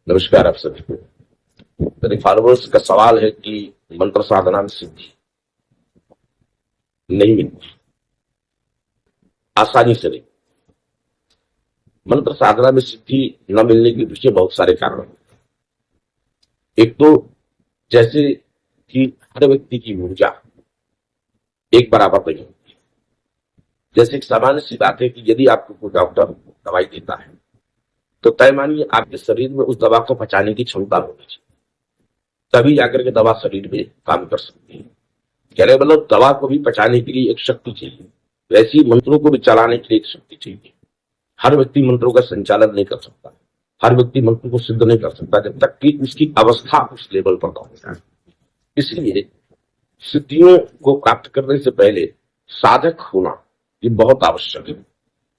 नमस्कार आप सभी को। मेरे फॉलोअर्स का सवाल है कि मंत्र साधना में सिद्धि नहीं मिलती, आसानी से नहीं। मंत्र साधना में सिद्धि न मिलने के पीछे बहुत सारे कारण हैं। एक तो जैसे कि हर व्यक्ति की ऊर्जा एक बराबर नहीं होती। जैसे एक सामान्य सी बात है कि यदि आपको कोई डॉक्टर दवाई देता है तो तय मानिए आपके शरीर में उस दवा को पचाने की क्षमता होनी चाहिए, तभी जाकर के दवा शरीर में काम कर सकती है। कहने मतलब दवा को भी पचाने के लिए एक शक्ति चाहिए, वैसे ही मंत्रों को भी चलाने के लिए एक शक्ति चाहिए। हर व्यक्ति मंत्रों का संचालन नहीं कर सकता, हर व्यक्ति मंत्र को सिद्ध नहीं कर सकता जब तक कि उसकी अवस्था उस लेवल पर ना हो जाए। इसलिए सिद्धियों को प्राप्त करने से पहले साधक होना ये बहुत आवश्यक है।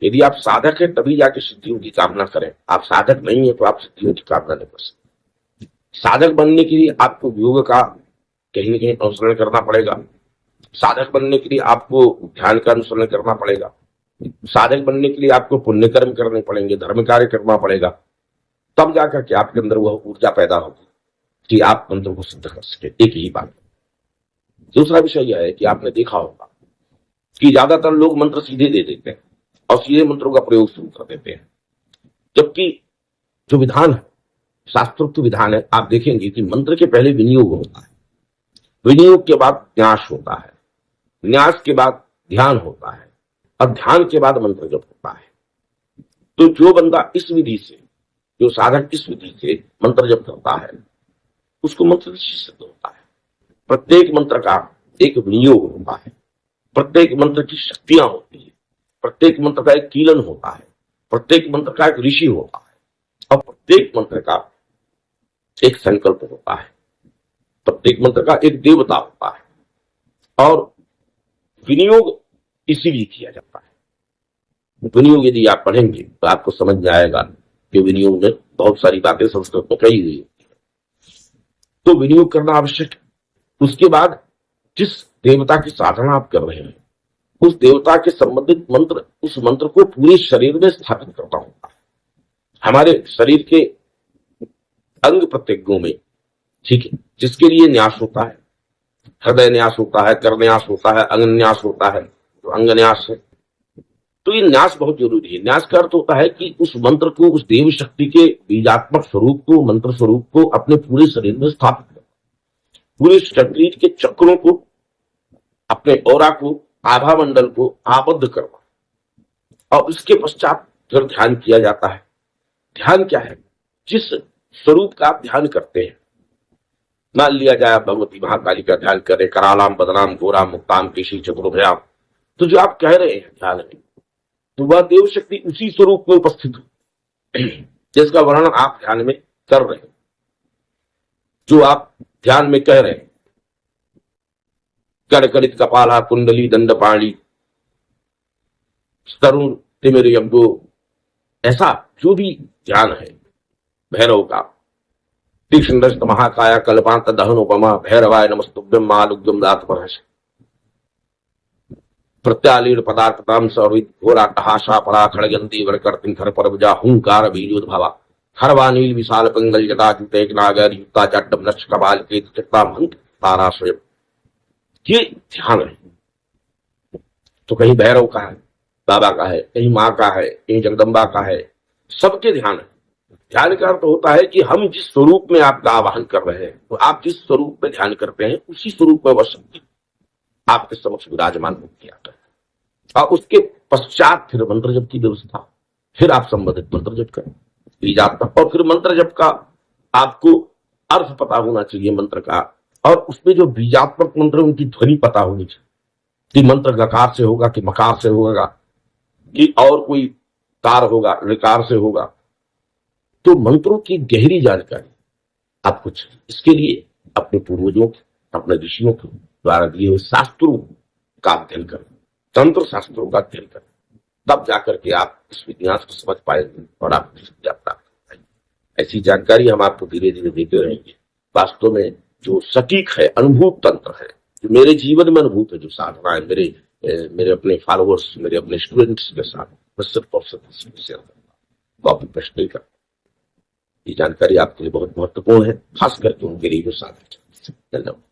यदि आप साधक हैं तभी जाके सिद्धियों की कामना करें, आप साधक नहीं है तो आप सिद्धियों की कामना नहीं कर सकते। साधक बनने के लिए आपको योग का कहीं न कहीं अनुसरण करना पड़ेगा, साधक बनने के लिए आपको ध्यान का अनुसरण करना पड़ेगा, साधक बनने के लिए आपको पुण्य कर्म करने पड़ेंगे, धर्म कार्य करना पड़ेगा, तब जाकर के आपके अंदर वह ऊर्जा पैदा होगी कि आप मंत्र को सिद्ध कर सके। एक ही बात। दूसरा विषय यह है कि आपने देखा होगा कि ज्यादातर लोग मंत्र सीधे दे देते हैं और सीधे मंत्रों का प्रयोग शुरू कर देते हैं, जबकि जो विधान है, शास्त्रोक्त विधान है, आप देखेंगे कि मंत्र के पहले विनियोग होता है, विनियोग के बाद न्यास होता है, न्यास के बाद ध्यान होता है और ध्यान के बाद मंत्र जप होता है। तो जो बंदा इस विधि से, जो साधक इस विधि से मंत्र जप करता है उसको मंत्र सिद्ध होता है। प्रत्येक मंत्र का एक विनियोग होता है, प्रत्येक मंत्र की शक्तियां होती है, प्रत्येक मंत्र का एक कीलन होता है, प्रत्येक मंत्र का एक ऋषि होता है और प्रत्येक मंत्र का एक संकल्प होता है, प्रत्येक मंत्र का एक देवता होता है और विनियोग इसीलिए किया जाता है। विनियोग यदि आप पढ़ेंगे तो आपको समझ में आएगा कि विनियोग में बहुत सारी बातें संस्कृत में कही गई होती है। तो विनियोग करना आवश्यक है। उसके बाद जिस देवता की साधना आप कर रहे हैं उस देवता के संबंधित मंत्र, उस मंत्र को पूरे शरीर में स्थापित करना होता है। हमारे शरीर के अंग प्रत्यंगों में, ठीक है, जिसके लिए न्यास होता है, हृदय न्यास होता है, कर न्यास होता है, अंग न्यास होता है, तो अंग न्यास है। तो ये न्यास बहुत जरूरी है। न्यास का अर्थ होता है कि उस मंत्र को, उस देव शक्ति के बीजात्मक स्वरूप को, मंत्र स्वरूप को अपने पूरे शरीर में स्थापित करना, पूरे शरीर के चक्रों को, अपने औरा को, आभा मंडल को आबद्ध करना। और उसके पश्चात फिर ध्यान किया जाता है। ध्यान क्या है? जिस स्वरूप का आप ध्यान करते हैं, मान लिया जाए भगवती महाकाली का ध्यान करें, करालाम बदनाम घोराम मुक्ताम केशी चतुर्भयाम, तो जो आप कह रहे हैं ध्यान में, तो वह देव शक्ति उसी स्वरूप में उपस्थित हो जिसका वर्णन आप ध्यान में कर रहे हैं, जो आप ध्यान में कह रहे हैं। कड़कड़ित कपाला कुंडली दंडपाणी तरुण तिमिर यज्ञो, ऐसा जो भी ध्यान है भैरव का, तीक्ष्ण महाकाया कल्पांत दहनोपमा भैरवाय नमस्तुभ्यं मालुग्यम दात परहस प्रत्यालीन पदार्थताम सवित घोरा कहाशा परा खड़गंती वरकर्तिं खर परवजा हुंकार बीजोद्भवा हरवानील विशाल पंगल जटा जुटेक नागर युक्ता चट्टम नक्ष कबाल के चक्ता मंत्र तारा स्वयं। ये ध्यान है। तो कहीं भैरव का है, बाबा का है, कहीं माँ का है, कहीं जगदम्बा का है, सबके ध्यान है। ध्यान का अर्थ होता है कि हम जिस स्वरूप में आपका आवाहन कर रहे हैं, तो आप जिस स्वरूप में ध्यान करते हैं उसी स्वरूप में वह शक्ति आपके समक्ष विराजमान होती है। और उसके पश्चात फिर मंत्र जप की व्यवस्था, फिर आप संबंधित मंत्र जप करें बीजात्मक। और फिर मंत्र जप का आपको अर्थ पता होना चाहिए मंत्र का, और उसमें जो बीजात्मक मंत्र उनकी ध्वनि पता होनी चाहिए कि मंत्र गकार से होगा कि मकार से होगा कि और कोई कार होगा, ऋकार से होगा। तो मंत्रों की गहरी जानकारी आपको चाहिए। इसके लिए अपने पूर्वजों, अपने ऋषियों के द्वारा दिए हुए शास्त्रों का अध्ययन करें, तंत्र शास्त्रों का अध्ययन करें, तब जाकर के आप इस विज्ञान को समझ पाएंगे और आप विद्या प्राप्त कर पाएंगे। ऐसी जानकारी हम आपको धीरे धीरे देते रहेंगे। वास्तव में जो सटीक है, अनुभूत तंत्र है, जो मेरे जीवन में अनुभूत है, जो साधना है, मेरे अपने फॉलोअर्स, मेरे अपने स्टूडेंट्स के साथ मैं सिर्फ और सिर्फ शेयर करूंगा, कॉपी पेस्ट नहीं करता। ये जानकारी आपके लिए बहुत महत्वपूर्ण है, खास करके उन गरीबों साधक। धन्यवाद।